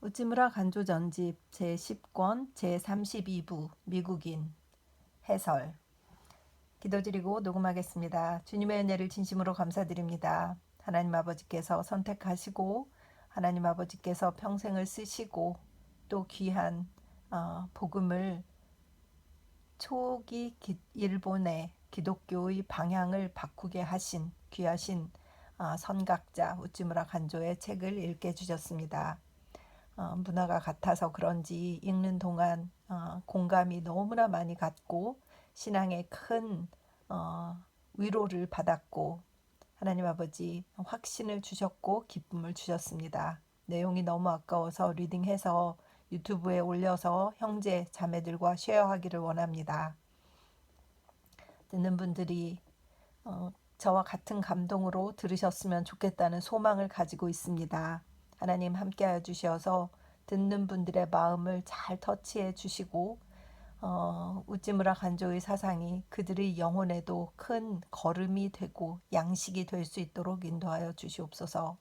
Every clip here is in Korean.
우찌무라 간조 전집 제10권 제32부 미국인 해설 기도드리고 녹음하겠습니다. 주님의 은혜를 진심으로 감사드립니다. 하나님 아버지께서 선택하시고 하나님 아버지께서 평생을 쓰시고 또 귀한 복음을 초기 일본의 기독교의 방향을 바꾸게 하신 귀하신 선각자 우찌무라 간조의 책을 읽게 해주셨습니다. 문화가 같아서 그런지 읽는 동안 공감이 너무나 많이 갔고 신앙에 큰 위로를 받았고 하나님 아버지 확신을 주셨고 기쁨을 주셨습니다. 내용이 너무 아까워서 리딩해서 유튜브에 올려서 형제 자매들과 쉐어하기를 원합니다. 듣는 분들이 저와 같은 감동으로 들으셨으면 좋겠다는 소망을 가지고 있습니다. 하나님 함께하여 주셔서 듣는 분들의 마음을 잘 터치해 주시고 우찌무라 간조의 사상이 그들의 영혼에도 큰 걸음이 되고 양식이 될 수 있도록 인도하여 주시옵소서.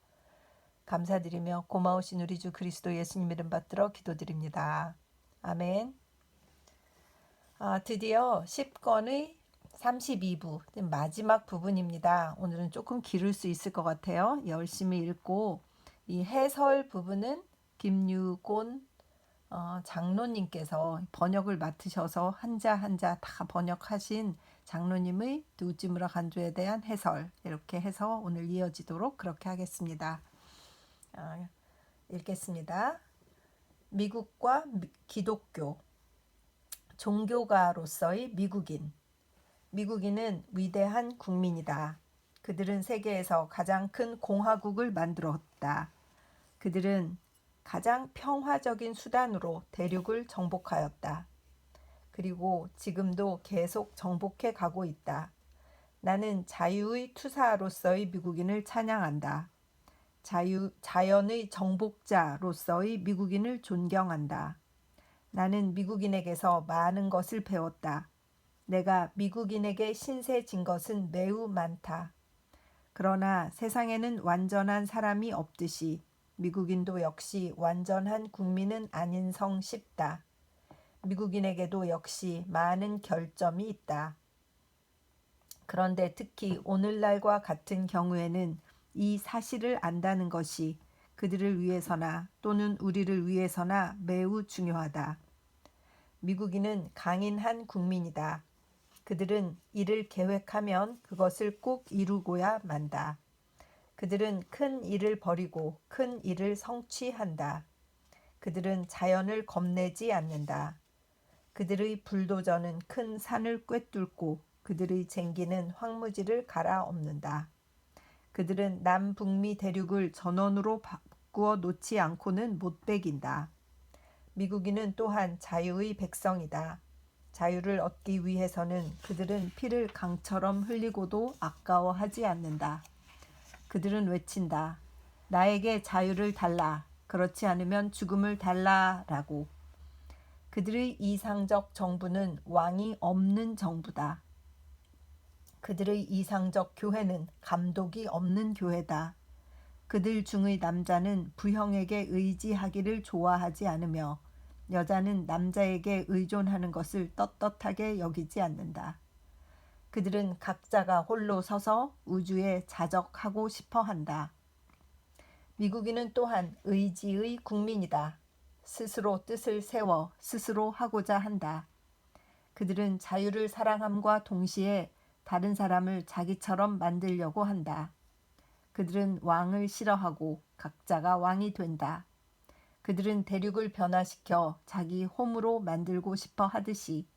감사드리며 고마우신 우리 주 그리스도 예수님 이름 받들어 기도드립니다. 아멘. 드디어 10권의 32부 마지막 부분입니다. 오늘은 조금 길을 수 있을 것 같아요. 열심히 읽고 이 해설 부분은 김유곤 장로님께서 번역을 맡으셔서 한자 한자 다 번역하신 장로님의 우찌무라 간조에 대한 해설 이렇게 해서 오늘 이어지도록 그렇게 하겠습니다. 읽겠습니다. 미국과 기독교 종교가로서의 미국인. 미국인은 위대한 국민이다. 그들은 세계에서 가장 큰 공화국을 만들었다. 그들은 가장 평화적인 수단으로 대륙을 정복하였다. 그리고 지금도 계속 정복해 가고 있다. 나는 자유의 투사로서의 미국인을 찬양한다. 자연의 정복자로서의 미국인을 존경한다. 나는 미국인에게서 많은 것을 배웠다. 내가 미국인에게 신세진 것은 매우 많다. 그러나 세상에는 완전한 사람이 없듯이 미국인도 역시 완전한 국민은 아닌 성 싶다. 미국인에게도 역시 많은 결점이 있다. 그런데 특히 오늘날과 같은 경우에는 이 사실을 안다는 것이 그들을 위해서나 또는 우리를 위해서나 매우 중요하다. 미국인은 강인한 국민이다. 그들은 일을 계획하면 그것을 꼭 이루고야 만다. 그들은 큰 일을 벌이고 큰 일을 성취한다. 그들은 자연을 겁내지 않는다. 그들의 불도저는 큰 산을 꿰뚫고 그들의 쟁기는 황무지를 갈아엎는다. 그들은 남북미 대륙을 전원으로 바꾸어 놓지 않고는 못 배긴다. 미국인은 또한 자유의 백성이다. 자유를 얻기 위해서는 그들은 피를 강처럼 흘리고도 아까워하지 않는다. 그들은 외친다. 나에게 자유를 달라. 그렇지 않으면 죽음을 달라라고. 그들의 이상적 정부는 왕이 없는 정부다. 그들의 이상적 교회는 감독이 없는 교회다. 그들 중의 남자는 부형에게 의지하기를 좋아하지 않으며 여자는 남자에게 의존하는 것을 떳떳하게 여기지 않는다. 그들은 각자가 홀로 서서 우주에 자적하고 싶어 한다. 미국인은 또한 의지의 국민이다. 스스로 뜻을 세워 스스로 하고자 한다. 그들은 자유를 사랑함과 동시에 다른 사람을 자기처럼 만들려고 한다. 그들은 왕을 싫어하고 각자가 왕이 된다. 그들은 대륙을 변화시켜 자기 홈으로 만들고 싶어 하듯이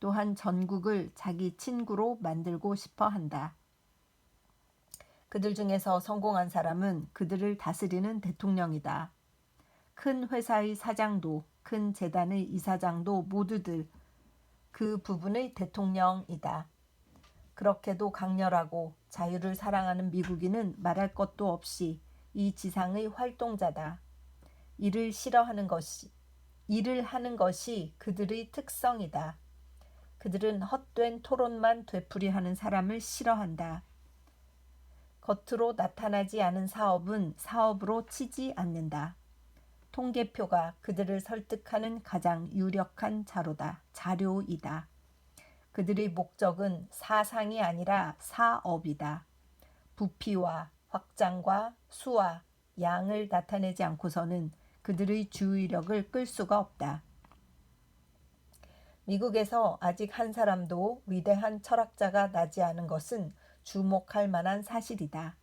또한 전국을 자기 친구로 만들고 싶어 한다. 그들 중에서 성공한 사람은 그들을 다스리는 대통령이다. 큰 회사의 사장도 큰 재단의 이사장도 모두들 그 부분의 대통령이다. 그렇게도 강렬하고 자유를 사랑하는 미국인은 말할 것도 없이 이 지상의 활동자다. 일을 하는 것이 그들의 특성이다. 그들은 헛된 토론만 되풀이하는 사람을 싫어한다. 겉으로 나타나지 않은 사업은 사업으로 치지 않는다. 통계표가 그들을 설득하는 가장 유력한 자료이다. 그들의 목적은 사상이 아니라 사업이다. 부피와 확장과 수와 양을 나타내지 않고서는 그들의 주의력을 끌 수가 없다. 미국에서 아직 한 사람도 위대한 철학자가 나지 않은 것은 주목할 만한 사실이다.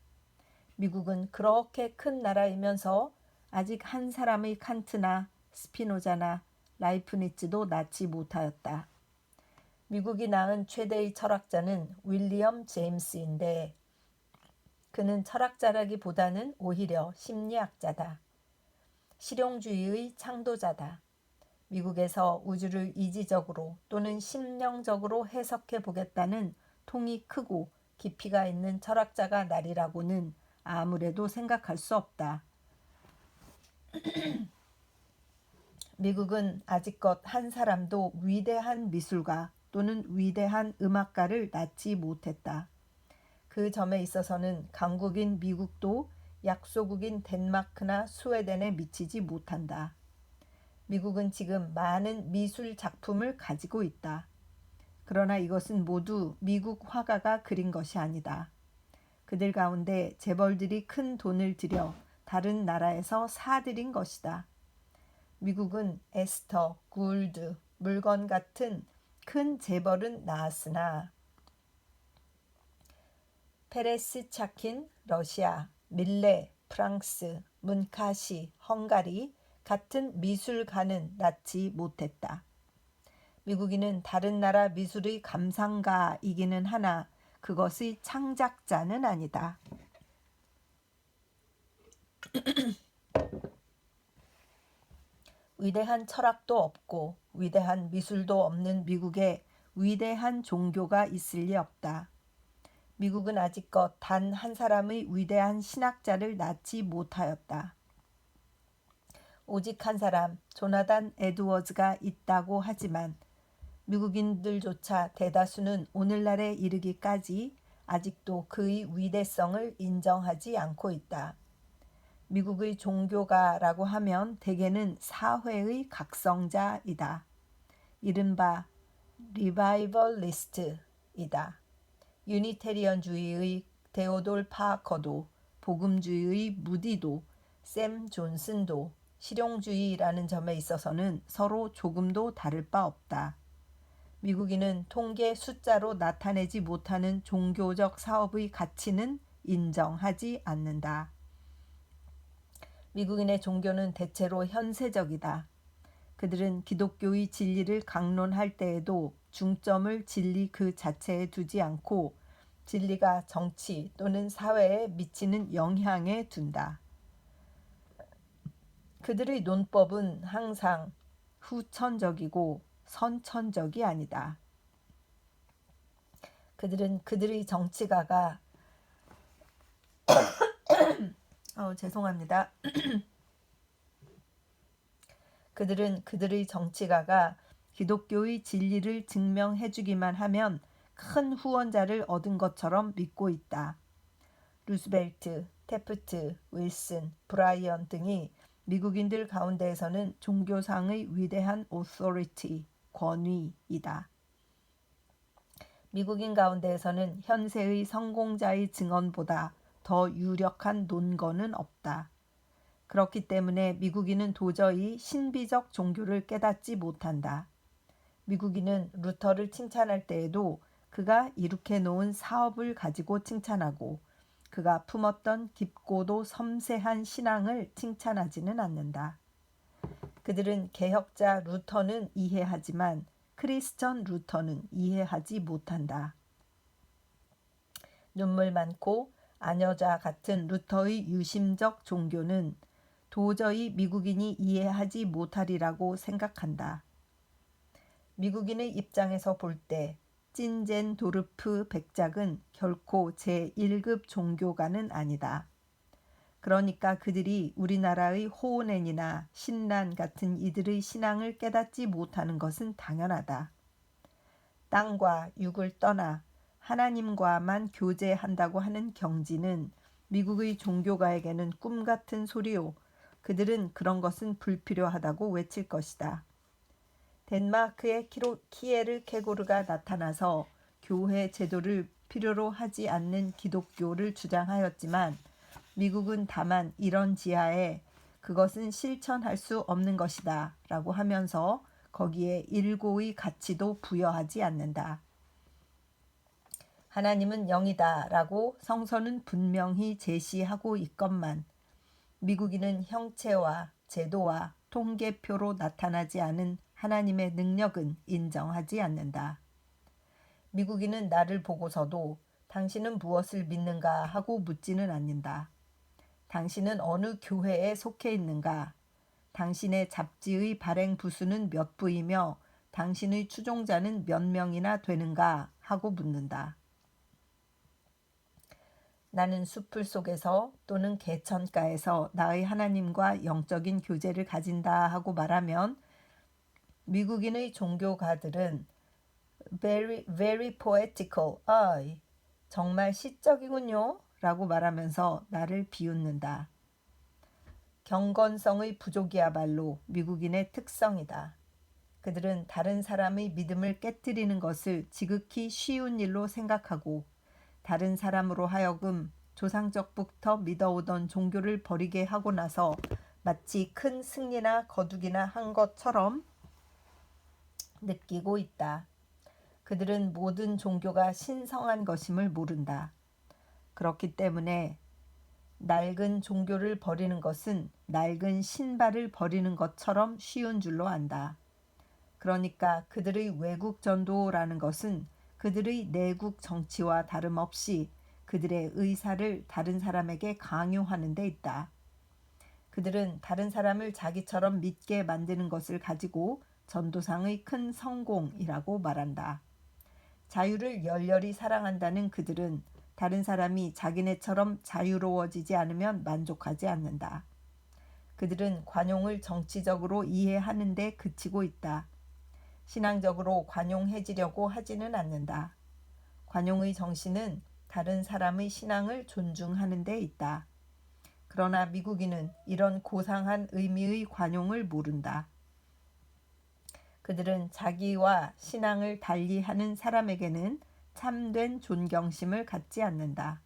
미국은 그렇게 큰 나라이면서 아직 한 사람의 칸트나 스피노자나 라이프니츠도 낳지 못하였다. 미국이 낳은 최대의 철학자는 윌리엄 제임스인데 그는 철학자라기보다는 오히려 심리학자다. 실용주의의 창도자다. 미국에서 우주를 이지적으로 또는 심령적으로 해석해 보겠다는 통이 크고 깊이가 있는 철학자가 나리라고는 아무래도 생각할 수 없다. 미국은 아직껏 한 사람도 위대한 미술가 또는 위대한 음악가를 낳지 못했다. 그 점에 있어서는 강국인 미국도 약소국인 덴마크나 스웨덴에 미치지 못한다. 미국은 지금 많은 미술 작품을 가지고 있다. 그러나 이것은 모두 미국 화가가 그린 것이 아니다. 그들 가운데 재벌들이 큰 돈을 들여 다른 나라에서 사들인 것이다. 미국은 에스터, 굴드, 물건 같은 큰 재벌은 낳았으나 페레스 차킨, 러시아, 밀레, 프랑스, 문카시, 헝가리 같은 미술가는 낳지 못했다. 미국인은 다른 나라 미술의 감상가이기는 하나 그것의 창작자는 아니다. 위대한 철학도 없고 위대한 미술도 없는 미국에 위대한 종교가 있을 리 없다. 미국은 아직껏 단 한 사람의 위대한 신학자를 낳지 못하였다. 오직 한 사람, 조나단 에드워즈가 있다고 하지만 미국인들조차 대다수는 오늘날에 이르기까지 아직도 그의 위대성을 인정하지 않고 있다. 미국의 종교가라고 하면 대개는 사회의 각성자이다. 이른바 리바이벌리스트이다. 유니테리언주의의 데오돌 파커도 복음주의의 무디도 샘 존슨도 실용주의라는 점에 있어서는 서로 조금도 다를 바 없다. 미국인은 통계 숫자로 나타내지 못하는 종교적 사업의 가치는 인정하지 않는다. 미국인의 종교는 대체로 현세적이다. 그들은 기독교의 진리를 강론할 때에도 중점을 진리 그 자체에 두지 않고 진리가 정치 또는 사회에 미치는 영향에 둔다. 그들의 논법은 항상 후천적이고 선천적이 아니다. 그들은 그들의 정치가가 죄송합니다. 그들은 그들의 정치가가 기독교의 진리를 증명해주기만 하면 큰 후원자를 얻은 것처럼 믿고 있다. 루스벨트, 태프트, 윌슨, 브라이언 등이 미국인들 가운데에서는 종교상의 위대한 authority, 권위이다. 미국인 가운데에서는 현세의 성공자의 증언보다 더 유력한 논거는 없다. 그렇기 때문에 미국인은 도저히 신비적 종교를 깨닫지 못한다. 미국인은 루터를 칭찬할 때에도 그가 이룩해 놓은 사업을 가지고 칭찬하고 그가 품었던 깊고도 섬세한 신앙을 칭찬하지는 않는다. 그들은 개혁자 루터는 이해하지만 크리스천 루터는 이해하지 못한다. 눈물 많고 아녀자 같은 루터의 유심적 종교는 도저히 미국인이 이해하지 못하리라고 생각한다. 미국인의 입장에서 볼 때 찐젠도르프 백작은 결코 제1급 종교가는 아니다. 그러니까 그들이 우리나라의 호우넨이나 신란 같은 이들의 신앙을 깨닫지 못하는 것은 당연하다. 땅과 육을 떠나 하나님과만 교제한다고 하는 경지는 미국의 종교가에게는 꿈같은 소리요 그들은 그런 것은 불필요하다고 외칠 것이다. 덴마크의 키에르 케고르가 나타나서 교회 제도를 필요로 하지 않는 기독교를 주장하였지만 미국은 다만 이런 지하에 그것은 실천할 수 없는 것이다 라고 하면서 거기에 일고의 가치도 부여하지 않는다. 하나님은 영이다 라고 성서는 분명히 제시하고 있건만 미국인은 형체와 제도와 통계표로 나타나지 않은 하나님의 능력은 인정하지 않는다. 미국인은 나를 보고서도 당신은 무엇을 믿는가 하고 묻지는 않는다. 당신은 어느 교회에 속해 있는가? 당신의 잡지의 발행 부수는 몇 부이며 당신의 추종자는 몇 명이나 되는가 하고 묻는다. 나는 숲을 속에서 또는 개천가에서 나의 하나님과 영적인 교제를 가진다 하고 말하면 미국인의 종교가들은 very poetical, 정말 시적이군요 라고 말하면서 나를 비웃는다. 경건성의 부족이야말로 미국인의 특성이다. 그들은 다른 사람의 믿음을 깨뜨리는 것을 지극히 쉬운 일로 생각하고 다른 사람으로 하여금 조상적부터 믿어오던 종교를 버리게 하고 나서 마치 큰 승리나 거두기나 한 것처럼 느끼고 있다. 그들은 모든 종교가 신성한 것임을 모른다. 그렇기 때문에 낡은 종교를 버리는 것은 낡은 신발을 버리는 것처럼 쉬운 줄로 안다. 그러니까 그들의 외국 전도라는 것은 그들의 내국 정치와 다름없이 그들의 의사를 다른 사람에게 강요하는 데 있다. 그들은 다른 사람을 자기처럼 믿게 만드는 것을 가지고 전도상의 큰 성공이라고 말한다. 자유를 열렬히 사랑한다는 그들은 다른 사람이 자기네처럼 자유로워지지 않으면 만족하지 않는다. 그들은 관용을 정치적으로 이해하는 데 그치고 있다. 신앙적으로 관용해지려고 하지는 않는다. 관용의 정신은 다른 사람의 신앙을 존중하는 데 있다. 그러나 미국인은 이런 고상한 의미의 관용을 모른다. 그들은 자기와 신앙을 달리하는 사람에게는 참된 존경심을 갖지 않는다.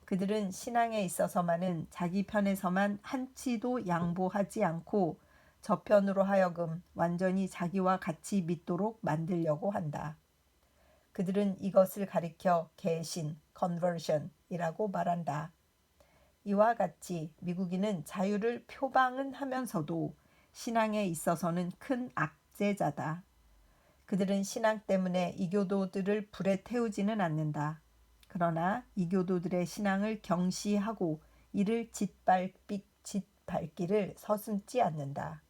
그들은 신앙에 있어서만은 자기 편에서만 한치도 양보하지 않고 저편으로 하여금 완전히 자기와 같이 믿도록 만들려고 한다. 그들은 이것을 가리켜 개신, conversion이라고 말한다. 이와 같이 미국인은 자유를 표방은 하면서도 신앙에 있어서는 큰 악재자다. 그들은 신앙 때문에 이교도들을 불에 태우지는 않는다. 그러나 이교도들의 신앙을 경시하고 이를 짓밟기를 서슴지 않는다.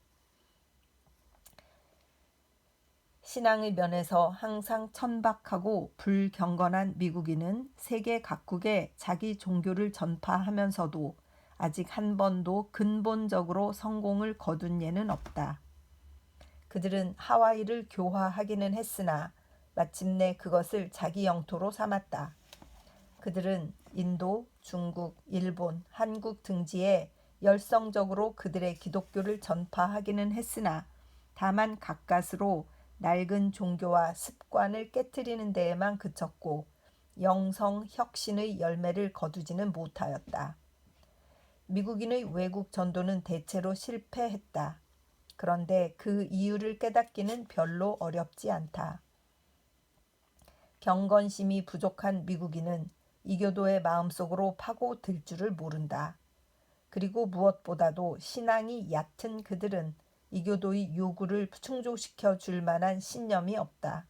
신앙의 면에서 항상 천박하고 불경건한 미국인은 세계 각국에 자기 종교를 전파하면서도 아직 한 번도 근본적으로 성공을 거둔 예는 없다. 그들은 하와이를 교화하기는 했으나 마침내 그것을 자기 영토로 삼았다. 그들은 인도, 중국, 일본, 한국 등지에 열성적으로 그들의 기독교를 전파하기는 했으나 다만 가까스로 낡은 종교와 습관을 깨트리는 데에만 그쳤고 영성 혁신의 열매를 거두지는 못하였다. 미국인의 외국 전도는 대체로 실패했다. 그런데 그 이유를 깨닫기는 별로 어렵지 않다. 경건심이 부족한 미국인은 이교도의 마음속으로 파고들 줄을 모른다. 그리고 무엇보다도 신앙이 얕은 그들은 이교도의 요구를 충족시켜 줄 만한 신념이 없다.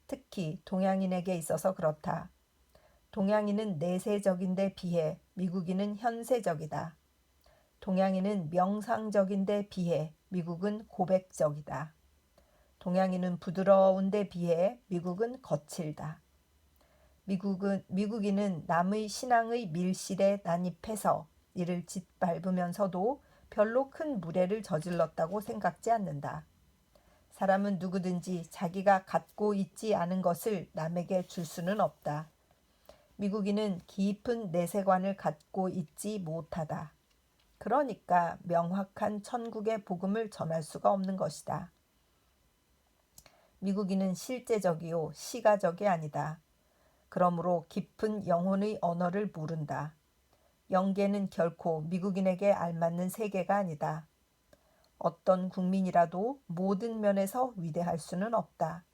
특히 동양인에게 있어서 그렇다. 동양인은 내세적인데 비해 미국인은 현세적이다. 동양인은 명상적인데 비해 미국은 고백적이다. 동양인은 부드러운데 비해 미국은 거칠다. 미국인은 남의 신앙의 밀실에 난입해서 이를 짓밟으면서도 별로 큰 무례를 저질렀다고 생각지 않는다. 사람은 누구든지 자기가 갖고 있지 않은 것을 남에게 줄 수는 없다. 미국인은 깊은 내세관을 갖고 있지 못하다. 그러니까 명확한 천국의 복음을 전할 수가 없는 것이다. 미국인은 실제적이요 시가적이 아니다. 그러므로 깊은 영혼의 언어를 모른다. 영계는 결코 미국인에게 알맞는 세계가 아니다. 어떤 국민이라도 모든 면에서 위대할 수는 없다.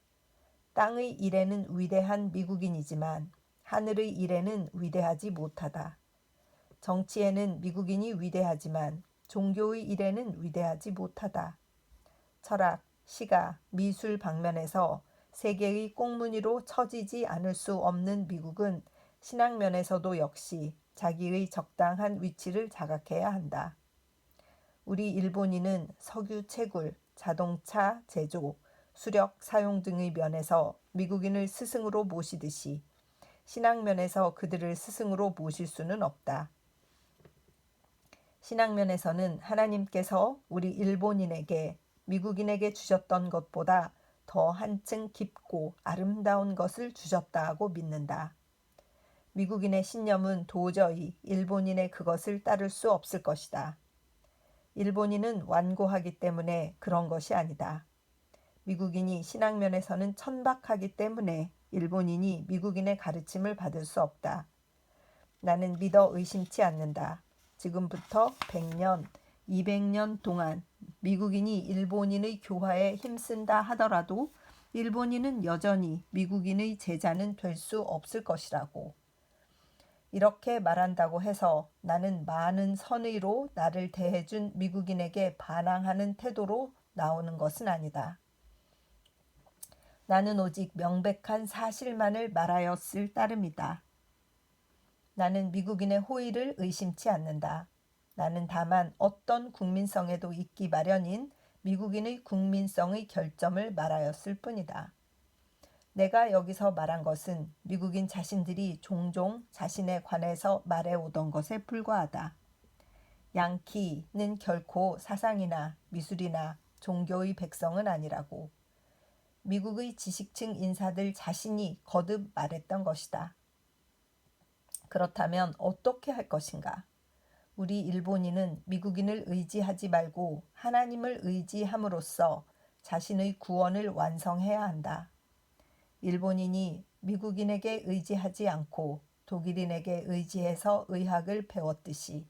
땅의 일에는 위대한 미국인이지만 하늘의 일에는 위대하지 못하다. 정치에는 미국인이 위대하지만 종교의 일에는 위대하지 못하다. 철학, 시가, 미술 방면에서 세계의 꽁무니로 처지지 않을 수 없는 미국은 신앙 면에서도 역시 자기의 적당한 위치를 자각해야 한다. 우리 일본인은 석유 채굴, 자동차 제조, 수력 사용 등의 면에서 미국인을 스승으로 모시듯이 신앙 면에서 그들을 스승으로 모실 수는 없다. 신앙 면에서는 하나님께서 우리 일본인에게 미국인에게 주셨던 것보다 더 한층 깊고 아름다운 것을 주셨다고 믿는다. 미국인의 신념은 도저히 일본인의 그것을 따를 수 없을 것이다. 일본인은 완고하기 때문에 그런 것이 아니다. 미국인이 신앙면에서는 천박하기 때문에 일본인이 미국인의 가르침을 받을 수 없다. 나는 믿어 의심치 않는다. 지금부터 100년, 200년 동안 미국인이 일본인의 교화에 힘쓴다 하더라도 일본인은 여전히 미국인의 제자는 될 수 없을 것이라고. 이렇게 말한다고 해서 나는 많은 선의로 나를 대해준 미국인에게 반항하는 태도로 나오는 것은 아니다. 나는 오직 명백한 사실만을 말하였을 따름이다. 나는 미국인의 호의를 의심치 않는다. 나는 다만 어떤 국민성에도 있기 마련인 미국인의 국민성의 결점을 말하였을 뿐이다. 내가 여기서 말한 것은 미국인 자신들이 종종 자신에 관해서 말해오던 것에 불과하다. 양키는 결코 사상이나 미술이나 종교의 백성은 아니라고. 미국의 지식층 인사들 자신이 거듭 말했던 것이다. 그렇다면 어떻게 할 것인가? 우리 일본인은 미국인을 의지하지 말고 하나님을 의지함으로써 자신의 구원을 완성해야 한다. 일본인이 미국인에게 의지하지 않고 독일인에게 의지해서 의학을 배웠듯이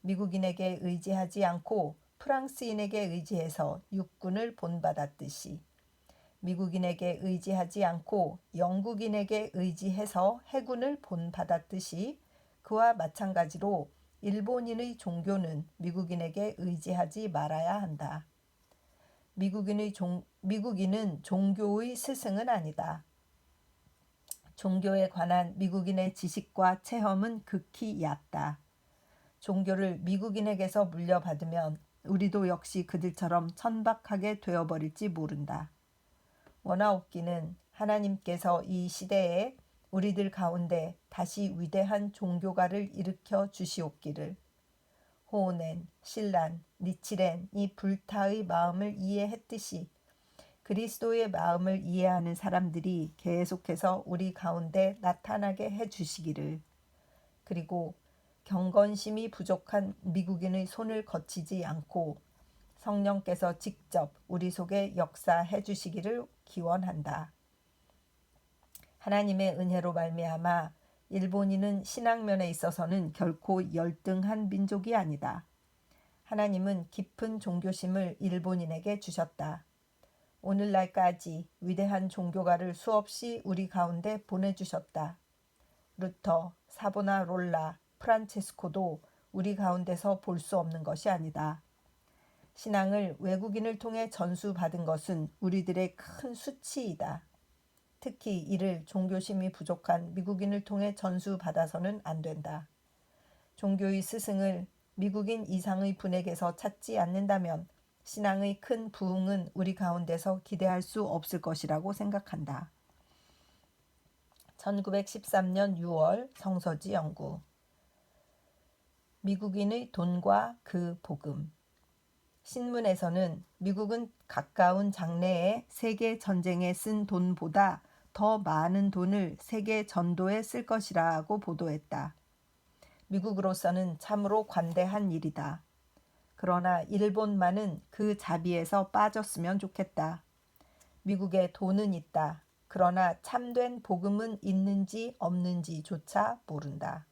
미국인에게 의지하지 않고 프랑스인에게 의지해서 육군을 본받았듯이 미국인에게 의지하지 않고 영국인에게 의지해서 해군을 본받았듯이 그와 마찬가지로 일본인의 종교는 미국인에게 의지하지 말아야 한다. 미국인은 종교의 스승은 아니다. 종교에 관한 미국인의 지식과 체험은 극히 얕다. 종교를 미국인에게서 물려받으면 우리도 역시 그들처럼 천박하게 되어버릴지 모른다. 원하옵기는 하나님께서 이 시대에 우리들 가운데 다시 위대한 종교가를 일으켜 주시옵기를. 호오넨, 신란, 니치렌이 불타의 마음을 이해했듯이 그리스도의 마음을 이해하는 사람들이 계속해서 우리 가운데 나타나게 해주시기를. 그리고 경건심이 부족한 미국인의 손을 거치지 않고 성령께서 직접 우리 속에 역사해 주시기를 기원한다. 하나님의 은혜로 말미암아 일본인은 신앙면에 있어서는 결코 열등한 민족이 아니다. 하나님은 깊은 종교심을 일본인에게 주셨다. 오늘날까지 위대한 종교가를 수없이 우리 가운데 보내주셨다. 루터, 사보나롤라, 프란체스코도 우리 가운데서 볼 수 없는 것이 아니다. 신앙을 외국인을 통해 전수받은 것은 우리들의 큰 수치이다. 특히 이를 종교심이 부족한 미국인을 통해 전수받아서는 안 된다. 종교의 스승을 미국인 이상의 분에게서 찾지 않는다면 신앙의 큰 부흥은 우리 가운데서 기대할 수 없을 것이라고 생각한다. 1913년 6월 성서지 연구. 미국인의 돈과 그 복음. 신문에서는 미국은 가까운 장래에 세계 전쟁에 쓴 돈보다 더 많은 돈을 세계 전도에 쓸 것이라고 보도했다. 미국으로서는 참으로 관대한 일이다. 그러나 일본만은 그 자비에서 빠졌으면 좋겠다. 미국에 돈은 있다. 그러나 참된 복음은 있는지 없는지조차 모른다.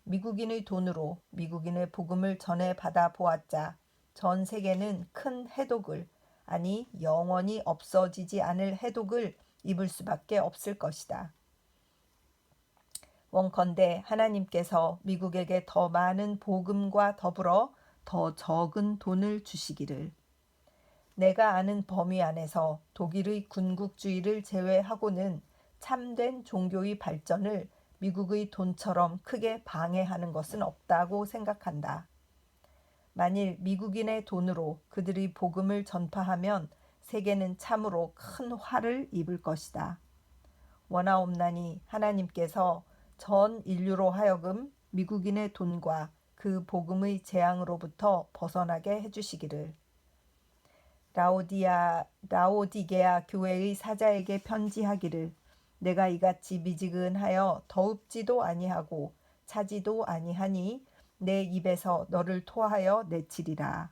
미국인의 돈으로 미국인의 복음을 전해받아 보았자 전 세계는 큰 해독을, 아니 영원히 없어지지 않을 해독을 입을 수밖에 없을 것이다. 원컨대 하나님께서 미국에게 더 많은 복음과 더불어 더 적은 돈을 주시기를. 내가 아는 범위 안에서 독일의 군국주의를 제외하고는 참된 종교의 발전을 미국의 돈처럼 크게 방해하는 것은 없다고 생각한다. 만일 미국인의 돈으로 그들의 복음을 전파하면 세계는 참으로 큰 화를 입을 것이다. 원하옵나니 하나님께서 전 인류로 하여금 미국인의 돈과 그 복음의 재앙으로부터 벗어나게 해주시기를. 라오디게아 교회의 사자에게 편지하기를. 내가 이같이 미지근하여 더웁지도 아니하고 차지도 아니하니 내 입에서 너를 토하여 내치리라.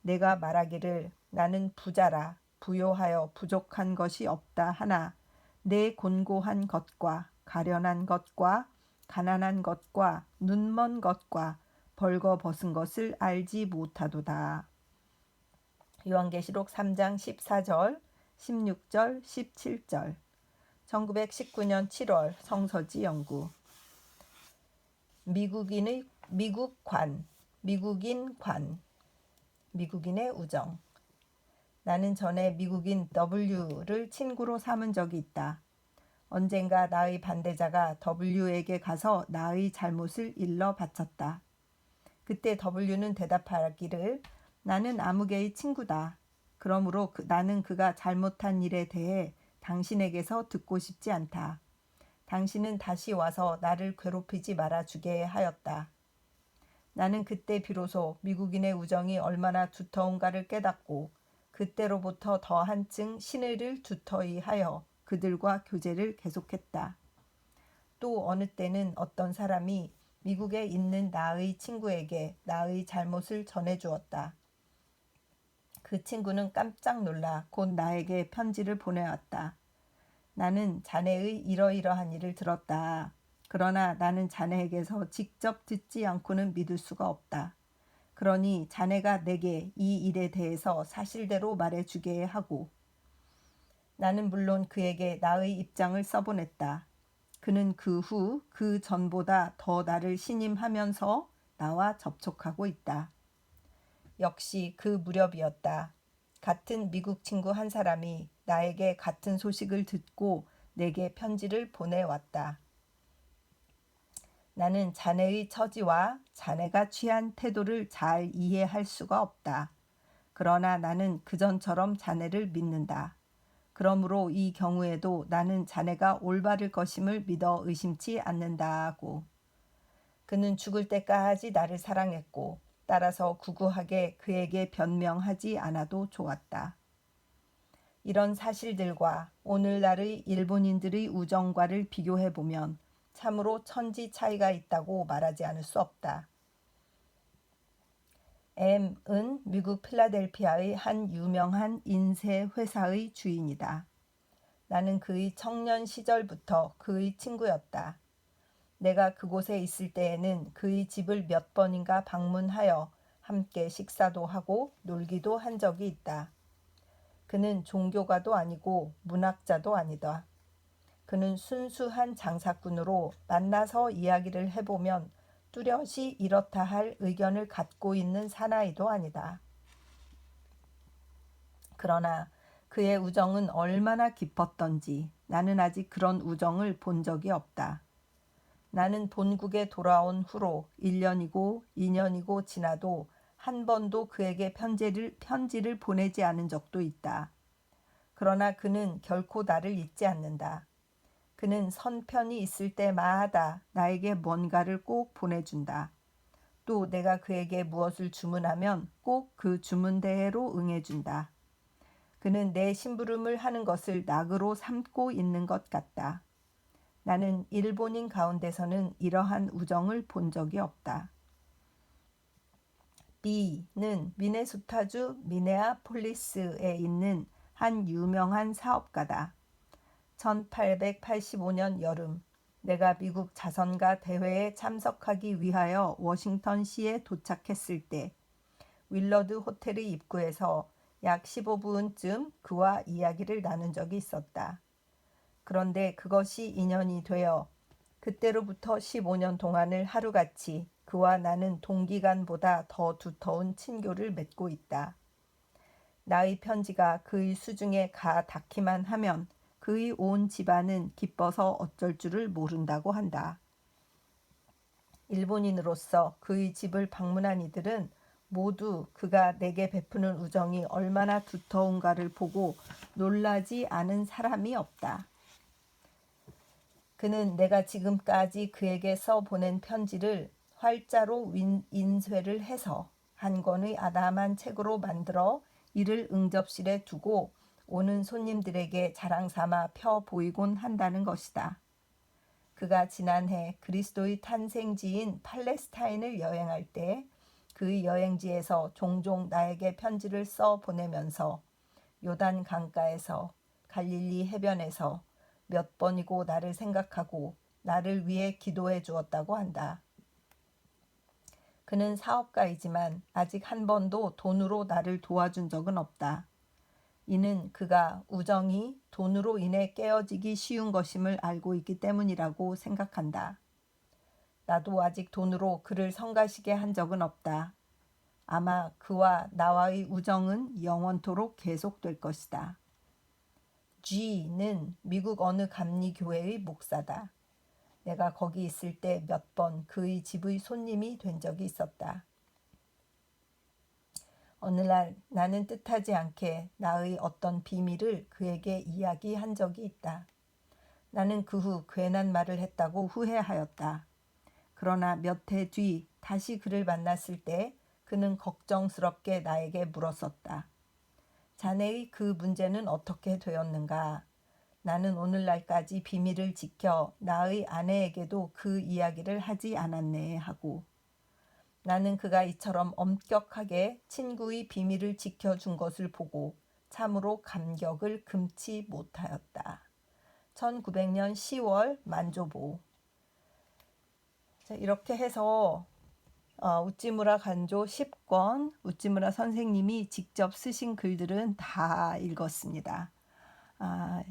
내가 말하기를 나는 부자라 부요하여 부족한 것이 없다 하나 내 곤고한 것과 가련한 것과 가난한 것과 눈먼 것과 벌거벗은 것을 알지 못하도다. 요한계시록 3장 14절, 16절, 17절. 1919년 7월 성서지 연구. 미국인의 미국인의 우정. 나는 전에 미국인 W를 친구로 삼은 적이 있다. 언젠가 나의 반대자가 W에게 가서 나의 잘못을 일러 바쳤다. 그때 W는 대답하기를 나는 아무개의 친구다. 그러므로 나는 그가 잘못한 일에 대해 당신에게서 듣고 싶지 않다. 당신은 다시 와서 나를 괴롭히지 말아주게 하였다. 나는 그때 비로소 미국인의 우정이 얼마나 두터운가를 깨닫고 그때로부터 더 한층 신의를 두터이 하여 그들과 교제를 계속했다. 또 어느 때는 어떤 사람이 미국에 있는 나의 친구에게 나의 잘못을 전해주었다. 그 친구는 깜짝 놀라 곧 나에게 편지를 보내왔다. 나는 자네의 이러이러한 일을 들었다. 그러나 나는 자네에게서 직접 듣지 않고는 믿을 수가 없다. 그러니 자네가 내게 이 일에 대해서 사실대로 말해주게 하고. 나는 물론 그에게 나의 입장을 써보냈다. 그는 그 후 그 전보다 더 나를 신임하면서 나와 접촉하고 있다. 역시 그 무렵이었다. 같은 미국 친구 한 사람이 나에게 같은 소식을 듣고 내게 편지를 보내왔다. 나는 자네의 처지와 자네가 취한 태도를 잘 이해할 수가 없다. 그러나 나는 그전처럼 자네를 믿는다. 그러므로 이 경우에도 나는 자네가 올바를 것임을 믿어 의심치 않는다고. 그는 죽을 때까지 나를 사랑했고 따라서 구구하게 그에게 변명하지 않아도 좋았다. 이런 사실들과 오늘날의 일본인들의 우정과를 비교해보면 참으로 천지 차이가 있다고 말하지 않을 수 없다. M은 미국 필라델피아의 한 유명한 인쇄 회사의 주인이다. 나는 그의 청년 시절부터 그의 친구였다. 내가 그곳에 있을 때에는 그의 집을 몇 번인가 방문하여 함께 식사도 하고 놀기도 한 적이 있다. 그는 종교가도 아니고 문학자도 아니다. 그는 순수한 장사꾼으로 만나서 이야기를 해보면 뚜렷이 이렇다 할 의견을 갖고 있는 사나이도 아니다. 그러나 그의 우정은 얼마나 깊었던지 나는 아직 그런 우정을 본 적이 없다. 나는 본국에 돌아온 후로 1년이고 2년이고 지나도 한 번도 그에게 편지를 보내지 않은 적도 있다. 그러나 그는 결코 나를 잊지 않는다. 그는 선편이 있을 때마다 나에게 뭔가를 꼭 보내준다. 또 내가 그에게 무엇을 주문하면 꼭 그 주문대로 응해준다. 그는 내 심부름을 하는 것을 낙으로 삼고 있는 것 같다. 나는 일본인 가운데서는 이러한 우정을 본 적이 없다. B는 미네소타주 미네아폴리스에 있는 한 유명한 사업가다. 1885년 여름, 내가 미국 자선가 대회에 참석하기 위하여 워싱턴시에 도착했을 때 윌러드 호텔의 입구에서 약 15분쯤 그와 이야기를 나눈 적이 있었다. 그런데 그것이 인연이 되어 그때로부터 15년 동안을 하루같이 그와 나는 동기간보다 더 두터운 친교를 맺고 있다. 나의 편지가 그의 수중에 가 닿기만 하면 그의 온 집안은 기뻐서 어쩔 줄을 모른다고 한다. 일본인으로서 그의 집을 방문한 이들은 모두 그가 내게 베푸는 우정이 얼마나 두터운가를 보고 놀라지 않은 사람이 없다. 그는 내가 지금까지 그에게 써보낸 편지를 활자로 인쇄를 해서 한 권의 아담한 책으로 만들어 이를 응접실에 두고 오는 손님들에게 자랑삼아 펴 보이곤 한다는 것이다. 그가 지난해 그리스도의 탄생지인 팔레스타인을 여행할 때 그의 여행지에서 종종 나에게 편지를 써 보내면서 요단 강가에서 갈릴리 해변에서 몇 번이고 나를 생각하고 나를 위해 기도해 주었다고 한다. 그는 사업가이지만 아직 한 번도 돈으로 나를 도와준 적은 없다. 이는 그가 우정이 돈으로 인해 깨어지기 쉬운 것임을 알고 있기 때문이라고 생각한다. 나도 아직 돈으로 그를 성가시게 한 적은 없다. 아마 그와 나와의 우정은 영원토록 계속될 것이다. G는 미국 어느 감리교회의 목사다. 내가 거기 있을 때 몇 번 그의 집의 손님이 된 적이 있었다. 어느 날 나는 뜻하지 않게 나의 어떤 비밀을 그에게 이야기한 적이 있다. 나는 그 후 괜한 말을 했다고 후회하였다. 그러나 몇 해 뒤 다시 그를 만났을 때 그는 걱정스럽게 나에게 물었었다. 자네의 그 문제는 어떻게 되었는가? 나는 오늘날까지 비밀을 지켜 나의 아내에게도 그 이야기를 하지 않았네 하고, 나는 그가 이처럼 엄격하게 친구의 비밀을 지켜준 것을 보고 참으로 감격을 금치 못하였다. 1900년 10월 만조보. 이렇게 해서 우찌무라 간조 10권, 우찌무라 선생님이 직접 쓰신 글들은 다 읽었습니다.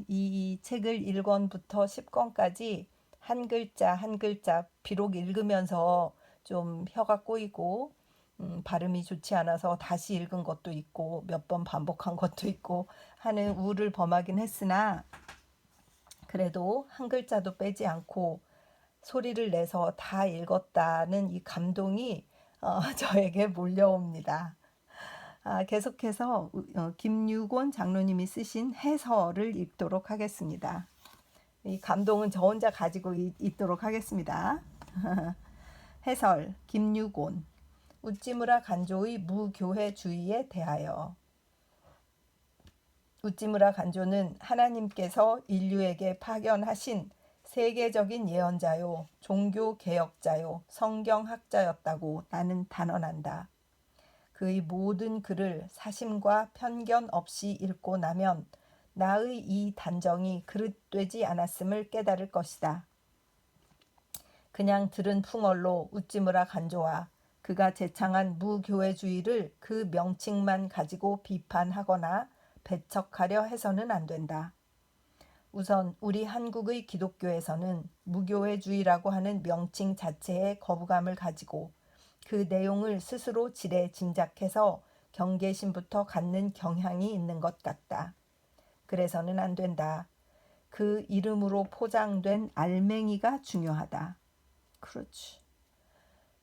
이 책을 1권부터 10권까지 한 글자 한 글자 비록 읽으면서 좀 혀가 꼬이고 발음이 좋지 않아서 다시 읽은 것도 있고 몇 번 반복한 것도 있고 하는 우를 범하긴 했으나 그래도 한 글자도 빼지 않고 소리를 내서 다 읽었다는 이 감동이 저에게 몰려옵니다. 계속해서 김유곤 장로님이 쓰신 해설을 읽도록 하겠습니다. 이 감동은 저 혼자 가지고 있도록 하겠습니다. 해설 김유곤 우찌무라 간조의 무교회주의에 대하여. 우찌무라 간조는 하나님께서 인류에게 파견하신 세계적인 예언자요, 종교개혁자요, 성경학자였다고 나는 단언한다. 그의 모든 글을 사심과 편견 없이 읽고 나면 나의 이 단정이 그릇되지 않았음을 깨달을 것이다. 그냥 들은 풍월로 우찌무라 간조와 그가 제창한 무교회주의를 그 명칭만 가지고 비판하거나 배척하려 해서는 안 된다. 우선 우리 한국의 기독교에서는 무교회주의라고 하는 명칭 자체에 거부감을 가지고 그 내용을 스스로 지레 짐작해서 경계심부터 갖는 경향이 있는 것 같다. 그래서는 안 된다. 그 이름으로 포장된 알맹이가 중요하다. 그렇지.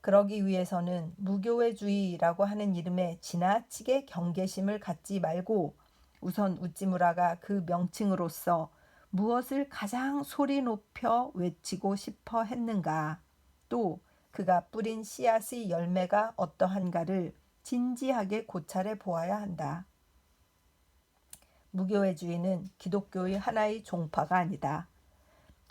그러기 위해서는 무교회주의라고 하는 이름에 지나치게 경계심을 갖지 말고 우선 우찌무라가 그 명칭으로서 무엇을 가장 소리 높여 외치고 싶어 했는가, 또 그가 뿌린 씨앗의 열매가 어떠한가를 진지하게 고찰해 보아야 한다. 무교회주의는 기독교의 하나의 종파가 아니다.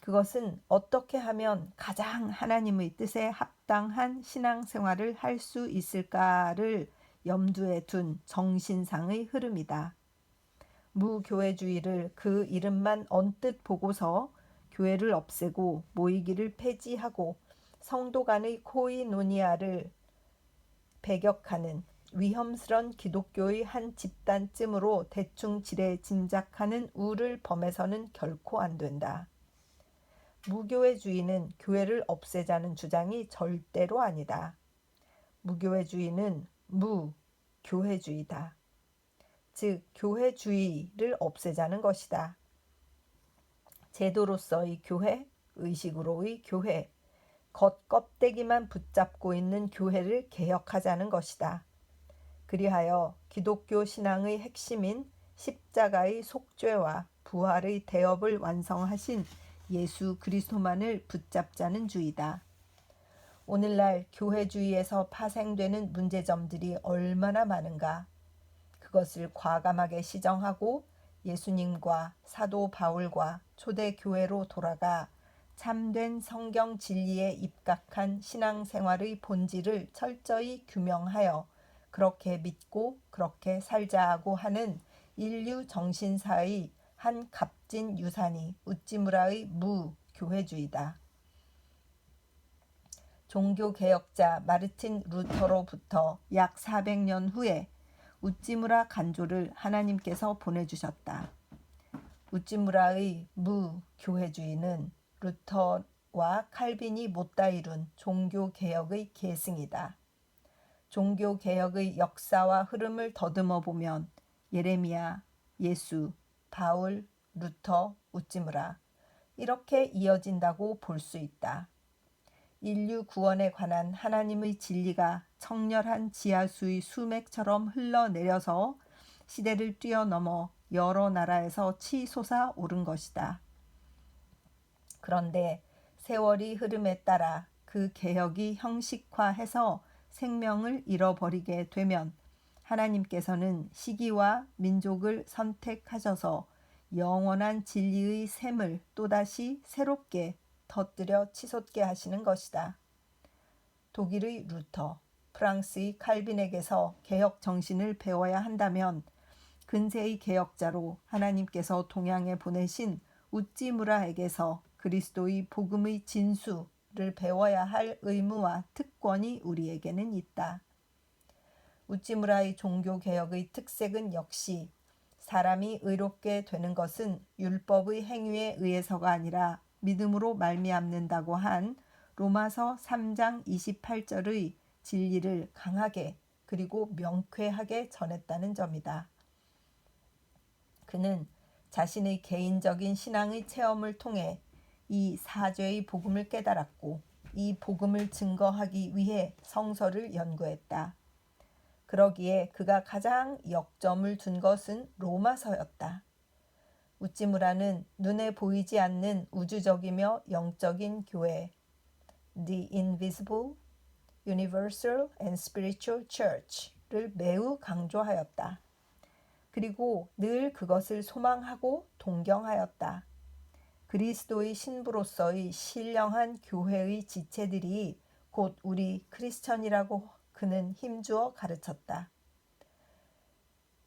그것은 어떻게 하면 가장 하나님의 뜻에 합당한 신앙생활을 할 수 있을까를 염두에 둔 정신상의 흐름이다. 무교회주의를 그 이름만 언뜻 보고서 교회를 없애고 모이기를 폐지하고 성도 간의 코이노니아를 배격하는 위험스런 기독교의 한 집단쯤으로 대충 지레 짐작하는 우를 범해서는 결코 안 된다. 무교회주의는 교회를 없애자는 주장이 절대로 아니다. 무교회주의는 무교회주의다. 즉, 교회주의를 없애자는 것이다. 제도로서의 교회, 의식으로의 교회, 겉껍데기만 붙잡고 있는 교회를 개혁하자는 것이다. 그리하여 기독교 신앙의 핵심인 십자가의 속죄와 부활의 대업을 완성하신 예수 그리스도만을 붙잡자는 주의다. 오늘날 교회주의에서 파생되는 문제점들이 얼마나 많은가. 그것을 과감하게 시정하고 예수님과 사도 바울과 초대교회로 돌아가 참된 성경 진리에 입각한 신앙생활의 본질을 철저히 규명하여 그렇게 믿고 그렇게 살자고 하는 인류 정신사의 한 값진 유산이 우찌무라의 무교회주의다. 종교개혁자 마르틴 루터로부터 약 400년 후에 우찌무라 간조를 하나님께서 보내주셨다. 우찌무라의 무교회주의는 루터와 칼빈이 못다 이룬 종교개혁의 계승이다. 종교개혁의 역사와 흐름을 더듬어 보면 예레미야, 예수, 바울, 루터, 우찌무라 이렇게 이어진다고 볼 수 있다. 인류 구원에 관한 하나님의 진리가 청렬한 지하수의 수맥처럼 흘러내려서 시대를 뛰어넘어 여러 나라에서 치솟아 오른 것이다. 그런데 세월이 흐름에 따라 그 개혁이 형식화해서 생명을 잃어버리게 되면 하나님께서는 시기와 민족을 선택하셔서 영원한 진리의 샘을 또다시 새롭게 터뜨려 치솟게 하시는 것이다. 독일의 루터, 프랑스의 칼빈에게서 개혁 정신을 배워야 한다면 근세의 개혁자로 하나님께서 동양에 보내신 우찌무라에게서 그리스도의 복음의 진수를 배워야 할 의무와 특권이 우리에게는 있다. 우찌무라의 종교개혁의 특색은 역시 사람이 의롭게 되는 것은 율법의 행위에 의해서가 아니라 믿음으로 말미암는다고 한 로마서 3장 28절의 진리를 강하게 그리고 명쾌하게 전했다는 점이다. 그는 자신의 개인적인 신앙의 체험을 통해 이 사죄의 복음을 깨달았고 이 복음을 증거하기 위해 성서를 연구했다. 그러기에 그가 가장 역점을 둔 것은 로마서였다. 우찌무라는 눈에 보이지 않는 우주적이며 영적인 교회, The Invisible, Universal and Spiritual Church를 매우 강조하였다. 그리고 늘 그것을 소망하고 동경하였다. 그리스도의 신부로서의 신령한 교회의 지체들이 곧 우리 크리스천이라고 그는 힘주어 가르쳤다.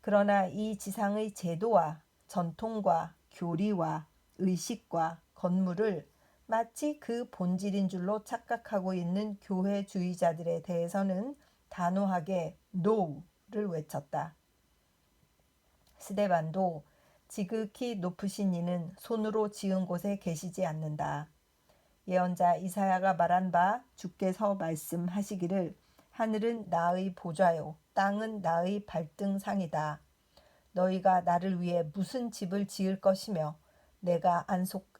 그러나 이 지상의 제도와 전통과 교리와 의식과 건물을 마치 그 본질인 줄로 착각하고 있는 교회주의자들에 대해서는 단호하게 NO를 외쳤다. 스데반도 지극히 높으신 이는 손으로 지은 곳에 계시지 않는다. 예언자 이사야가 말한 바 주께서 말씀하시기를 하늘은 나의 보좌요 땅은 나의 발등상이다. 너희가 나를 위해 무슨 집을 지을 것이며 내가